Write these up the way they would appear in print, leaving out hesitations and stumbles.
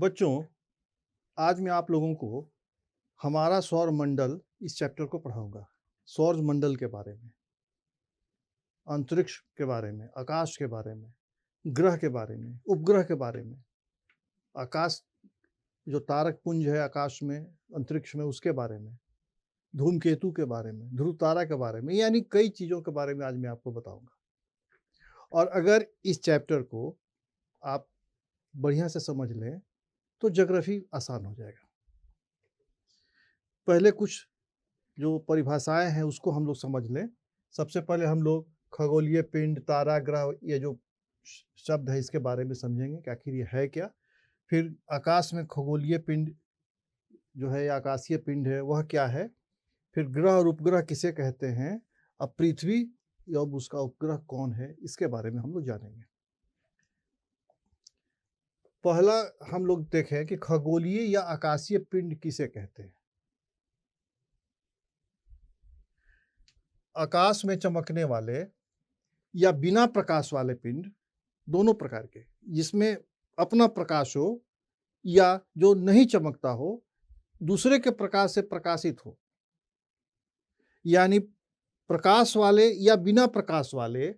बच्चों, आज मैं आप लोगों को हमारा सौर मंडल इस चैप्टर को पढ़ाऊंगा। सौर मंडल के बारे में, अंतरिक्ष के बारे में, आकाश के बारे में, ग्रह के बारे में, उपग्रह के बारे में, आकाश जो तारक पुंज है आकाश में, अंतरिक्ष में, उसके बारे में, धूमकेतु के बारे में, ध्रुव तारा के बारे में, यानी कई चीज़ों के बारे में आज मैं आपको बताऊंगा। और अगर इस चैप्टर को आप बढ़िया से समझ लें तो ज्योग्राफी आसान हो जाएगा। पहले कुछ जो परिभाषाएं हैं उसको हम लोग समझ लें। सबसे पहले हम लोग खगोलीय पिंड, तारा, ग्रह, ये जो शब्द है इसके बारे में समझेंगे कि आखिर ये है क्या। फिर आकाश में खगोलीय पिंड जो है, आकाशीय पिंड है, वह क्या है। फिर ग्रह और उपग्रह किसे कहते हैं। अब पृथ्वी या उसका उपग्रह कौन है, इसके बारे में हम लोग जानेंगे। पहला हम लोग देखें कि खगोलीय या आकाशीय पिंड किसे कहते हैं। आकाश में चमकने वाले या बिना प्रकाश वाले पिंड, दोनों प्रकार के, जिसमें अपना प्रकाश हो या जो नहीं चमकता हो, दूसरे के प्रकाश से प्रकाशित हो, यानी प्रकाश वाले या बिना प्रकाश वाले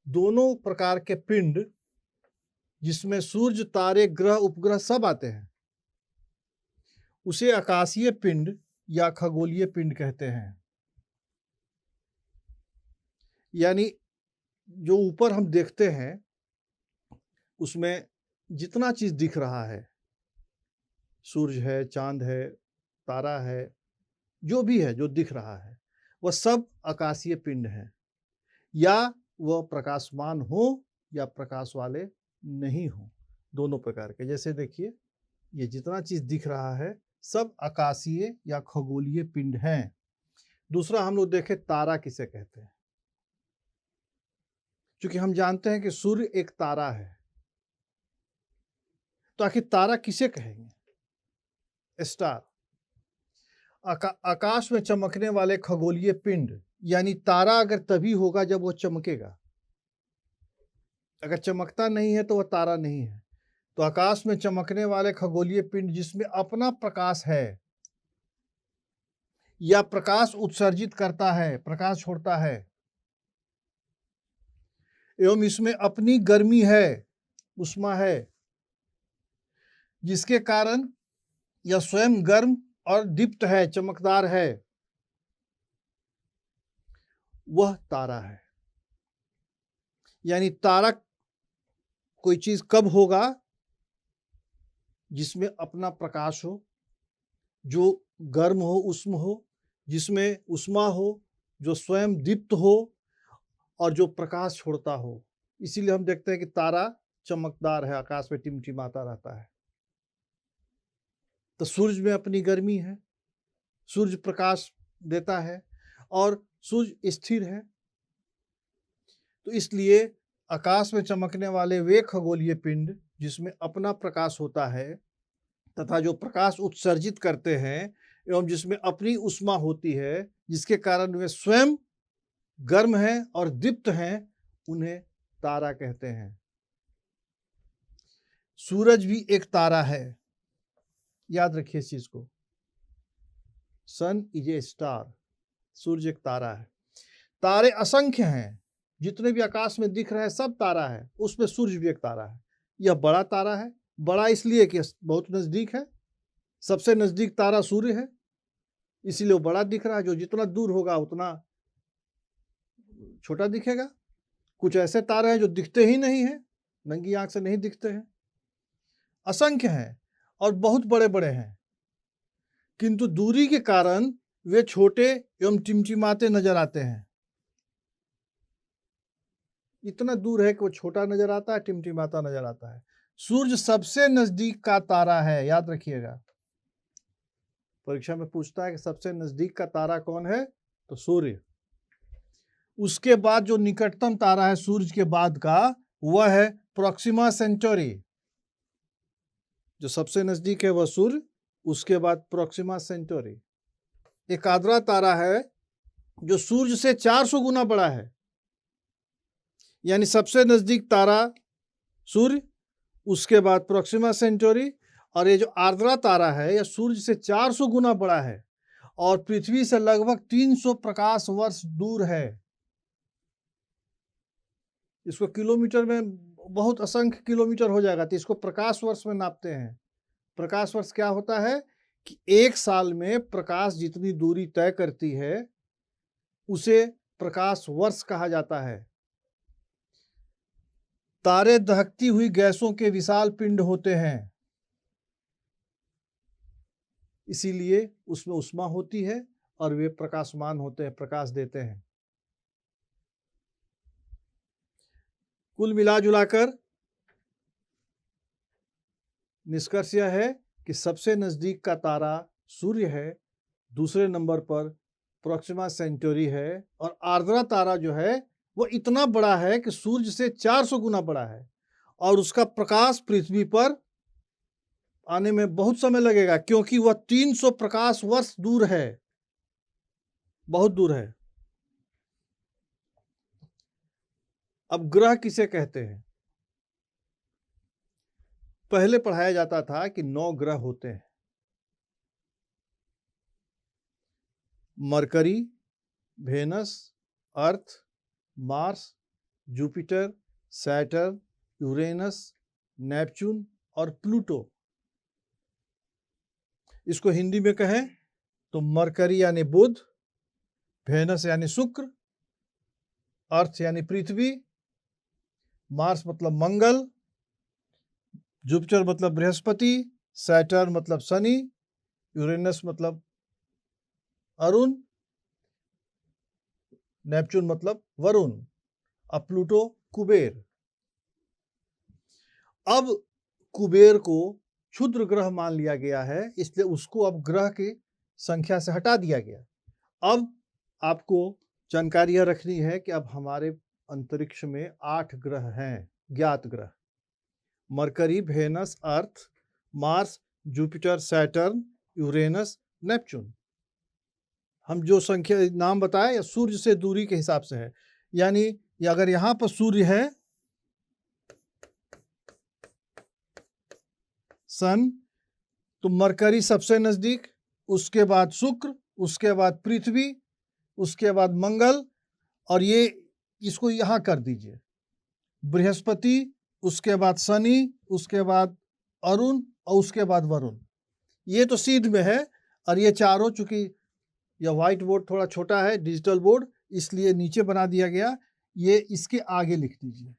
दोनों प्रकार के पिंड, जिसमें सूर्य, तारे, ग्रह, उपग्रह सब आते हैं, उसे आकाशीय पिंड या खगोलीय पिंड कहते हैं। यानी जो ऊपर हम देखते हैं उसमें जितना चीज दिख रहा है, सूर्य है, चांद है, तारा है, जो भी है जो दिख रहा है, वह सब आकाशीय पिंड हैं, या वह प्रकाशमान हो या प्रकाश वाले नहीं हो, दोनों प्रकार के। जैसे देखिए, ये जितना चीज दिख रहा है सब आकाशीय या खगोलीय पिंड हैं। दूसरा हम लोग देखें तारा किसे कहते हैं। क्योंकि हम जानते हैं कि सूर्य एक तारा है, तो आखिर तारा किसे कहेंगे। स्टार। आकाश में चमकने वाले खगोलीय पिंड, यानी तारा अगर तभी होगा जब वह चमकेगा। अगर चमकता नहीं है तो वह तारा नहीं है। तो आकाश में चमकने वाले खगोलीय पिंड जिसमें अपना प्रकाश है या प्रकाश उत्सर्जित करता है, प्रकाश छोड़ता है, एवं इसमें अपनी गर्मी है, उष्मा है, जिसके कारण यह स्वयं गर्म और दीप्त है, चमकदार है, वह तारा है। यानी तारा कोई चीज कब होगा, जिसमें अपना प्रकाश हो, जो गर्म हो, उष्म हो, जिसमें उष्मा हो, जो स्वयं दीप्त हो और जो प्रकाश छोड़ता हो। इसीलिए हम देखते हैं कि तारा चमकदार है, आकाश में टिमटिमाता रहता है। तो सूर्य में अपनी गर्मी है, सूर्य प्रकाश देता है और सूर्य स्थिर है। तो इसलिए आकाश में चमकने वाले वे खगोलीय पिंड जिसमें अपना प्रकाश होता है तथा जो प्रकाश उत्सर्जित करते हैं एवं जिसमें अपनी उष्मा होती है, जिसके कारण वे स्वयं गर्म हैं और दीप्त हैं, उन्हें तारा कहते हैं। सूरज भी एक तारा है, याद रखिए इस चीज को। सन इज ए स्टार। सूर्य एक तारा है। तारे असंख्य हैं, जितने भी आकाश में दिख रहे हैं सब तारा है, उसमें सूर्य भी एक तारा है। यह बड़ा तारा है। बड़ा इसलिए कि बहुत नजदीक है, सबसे नजदीक तारा सूर्य है, इसीलिए वो बड़ा दिख रहा है। जो जितना दूर होगा उतना छोटा दिखेगा। कुछ ऐसे तारे हैं जो दिखते ही नहीं हैं, नंगी आंख से नहीं दिखते हैं, असंख्य हैं और बहुत बड़े बड़े हैं, किंतु दूरी के कारण वे छोटे एवं टिमटिमाते नजर आते हैं। इतना दूर है कि वो छोटा नजर आता है, टिमटिमाता नजर आता है। सूर्य सबसे नजदीक का तारा है, याद रखिएगा। परीक्षा में पूछता है कि सबसे नजदीक का तारा कौन है, तो सूर्य। उसके बाद जो निकटतम तारा है सूर्य के बाद का, वह है प्रोक्सिमा सेंटोरी। जो सबसे नजदीक है वह सूर्य, उसके बाद प्रोक्सिमा सेंटोरी। एकाग्रा तारा है जो सूर्य से 400 गुना बड़ा है। यानी सबसे नजदीक तारा सूर्य, उसके बाद प्रोक्सिमा सेंटोरी, और ये जो आर्द्रा तारा है यह सूर्य से 400 गुना बड़ा है और पृथ्वी से लगभग 300 प्रकाश वर्ष दूर है। इसको किलोमीटर में बहुत असंख्य किलोमीटर हो जाएगा, तो इसको प्रकाश वर्ष में नापते हैं। प्रकाश वर्ष क्या होता है कि एक साल में प्रकाश जितनी दूरी तय करती है उसे प्रकाश वर्ष कहा जाता है। तारे दहकती हुई गैसों के विशाल पिंड होते हैं, इसीलिए उसमें ऊष्मा होती है और वे प्रकाशमान होते हैं, प्रकाश देते हैं। कुल मिला जुलाकर निष्कर्ष यह है कि सबसे नजदीक का तारा सूर्य है, दूसरे नंबर पर प्रोक्सिमा सेंटोरी है, और आर्द्रा तारा जो है वो इतना बड़ा है कि सूर्य से 400 गुना बड़ा है और उसका प्रकाश पृथ्वी पर आने में बहुत समय लगेगा, क्योंकि वह 300 प्रकाश वर्ष दूर है, बहुत दूर है। अब ग्रह किसे कहते हैं? पहले पढ़ाया जाता था कि 9 ग्रह होते हैं। Mercury, Venus, Earth, Mars, Jupiter, Saturn, Uranus, Neptune और प्लूटो। इसको हिंदी में कहें तो मरकरी यानी बुध, वेनस यानी शुक्र, अर्थ यानी पृथ्वी, मार्स मतलब मंगल, जुपिटर मतलब बृहस्पति, सैटर्न मतलब शनि, यूरेनस मतलब अरुण, नेपच्यून मतलब वरुण, और प्लूटो कुबेर। अब कुबेर को क्षुद्र ग्रह मान लिया गया है, इसलिए उसको अब ग्रह की संख्या से हटा दिया गया। अब आपको जानकारी यह रखनी है कि अब हमारे अंतरिक्ष में 8 ग्रह हैं, ज्ञात ग्रह। Mercury, Venus, Earth, Mars, Jupiter, Saturn, Uranus, Neptune. हम जो संख्या नाम बताए या सूर्य से दूरी के हिसाब से है, यानी अगर यहाँ पर सूर्य है सन, तो मरकरी सबसे नजदीक, उसके बाद शुक्र, उसके बाद पृथ्वी, उसके बाद मंगल, और ये इसको यहाँ कर दीजिए बृहस्पति, उसके बाद शनि, उसके बाद अरुण और उसके बाद वरुण। ये तो सीध में है, और ये चारों, चूंकि यह व्हाइट बोर्ड थोड़ा छोटा है, डिजिटल बोर्ड, इसलिए नीचे बना दिया गया, ये इसके आगे लिख दीजिए।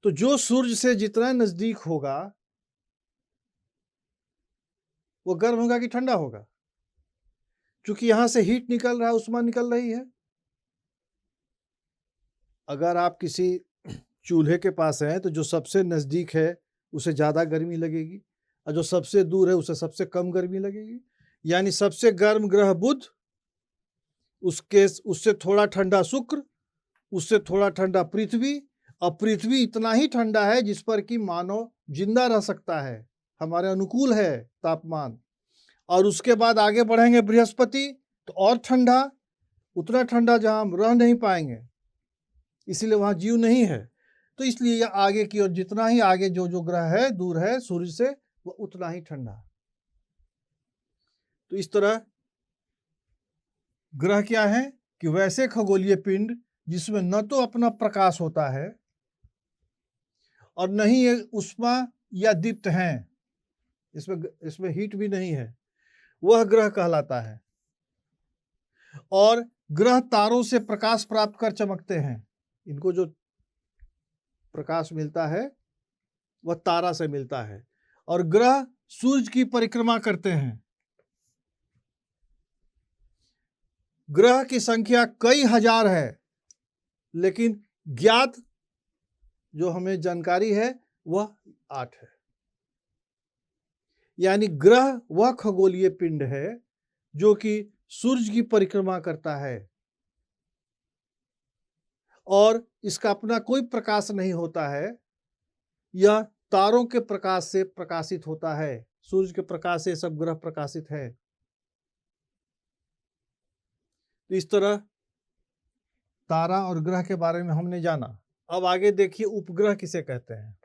तो जो सूर्य से जितना नजदीक होगा वो गर्म होगा कि ठंडा होगा? क्योंकि यहां से हीट निकल रहा है, उष्मा निकल रही है। अगर आप किसी चूल्हे के पास हैं तो जो सबसे नजदीक है उसे ज्यादा गर्मी लगेगी, और जो सबसे दूर है उसे सबसे कम गर्मी लगेगी। यानी सबसे गर्म ग्रह बुध, उससे थोड़ा ठंडा शुक्र, उससे थोड़ा ठंडा पृथ्वी, और पृथ्वी इतना ही ठंडा है जिस पर कि मानव जिंदा रह सकता है, हमारे अनुकूल है तापमान। और उसके बाद आगे बढ़ेंगे बृहस्पति, तो और ठंडा, उतना ठंडा जहां हम रह नहीं पाएंगे, इसीलिए वहां जीव नहीं है। तो इसलिए यह आगे की ओर, जितना ही आगे जो जो ग्रह है दूर है सूर्य से, वो उतना ही ठंडा। तो इस तरह ग्रह क्या है कि वैसे खगोलीय पिंड जिसमें न तो अपना प्रकाश होता है और न ही ये उष्मा या दीप्त हैं, इसमें हीट भी नहीं है, वह ग्रह कहलाता है। और ग्रह तारों से प्रकाश प्राप्त कर चमकते हैं। इनको जो प्रकाश मिलता है वह तारा से मिलता है। और ग्रह सूर्य की परिक्रमा करते हैं। ग्रह की संख्या कई हजार है, लेकिन ज्ञात जो हमें जानकारी है वह 8 है। यानी ग्रह वह खगोलीय पिंड है जो कि सूर्य की परिक्रमा करता है और इसका अपना कोई प्रकाश नहीं होता है, यह तारों के प्रकाश से प्रकाशित होता है। सूर्य के प्रकाश से सब ग्रह प्रकाशित है। तो इस तरह तारा और ग्रह के बारे में हमने जाना। अब आगे देखिए उपग्रह किसे कहते हैं।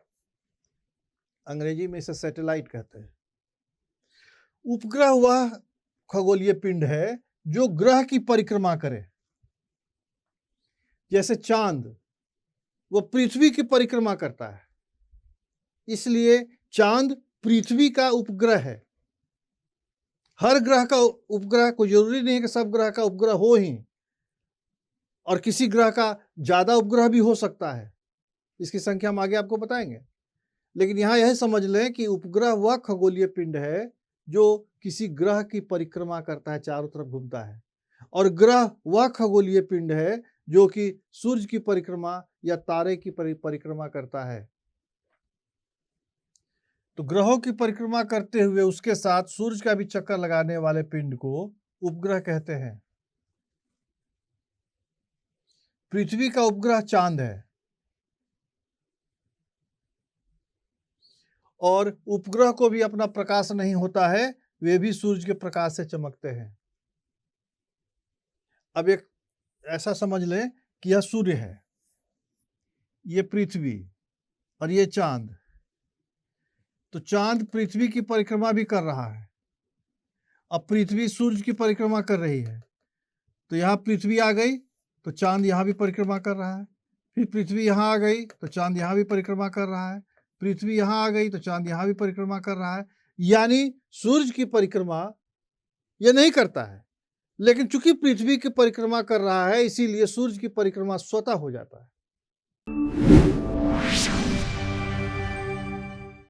अंग्रेजी में इसे सैटेलाइट कहते हैं। उपग्रह वह खगोलीय पिंड है जो ग्रह की परिक्रमा करे। जैसे चांद वो पृथ्वी की परिक्रमा करता है, इसलिए चांद पृथ्वी का उपग्रह है। हर ग्रह का उपग्रह, कोई जरूरी नहीं है कि सब ग्रह का उपग्रह हो ही, और किसी ग्रह का ज्यादा उपग्रह भी हो सकता है। इसकी संख्या हम आगे आपको बताएंगे, लेकिन यहां यह समझ लें कि उपग्रह वह खगोलीय पिंड है जो किसी ग्रह की परिक्रमा करता है, चारों तरफ घूमता है, और ग्रह वह खगोलीय पिंड है जो कि सूर्य की परिक्रमा या तारे की परिक्रमा करता है। तो ग्रहों की परिक्रमा करते हुए उसके साथ सूर्य का भी चक्कर लगाने वाले पिंड को उपग्रह कहते हैं। पृथ्वी का उपग्रह चांद है, और उपग्रह को भी अपना प्रकाश नहीं होता है, वे भी सूर्य के प्रकाश से चमकते हैं। अब एक ऐसा समझ लें कि यह सूर्य है, ये पृथ्वी और ये चांद। तो चांद पृथ्वी की परिक्रमा भी कर रहा है। अब पृथ्वी सूर्य की परिक्रमा कर रही है, तो यहाँ पृथ्वी आ गई तो चांद यहाँ भी परिक्रमा कर रहा है। फिर पृथ्वी यहाँ आ गई तो चांद यहाँ भी परिक्रमा कर रहा है। पृथ्वी यहाँ आ गई तो चांद यहाँ भी परिक्रमा कर रहा है। यानी सूर्य की परिक्रमा ये नहीं करता है, लेकिन चूंकि पृथ्वी की परिक्रमा कर रहा है, इसीलिए सूर्य की परिक्रमा स्वतः हो जाता है।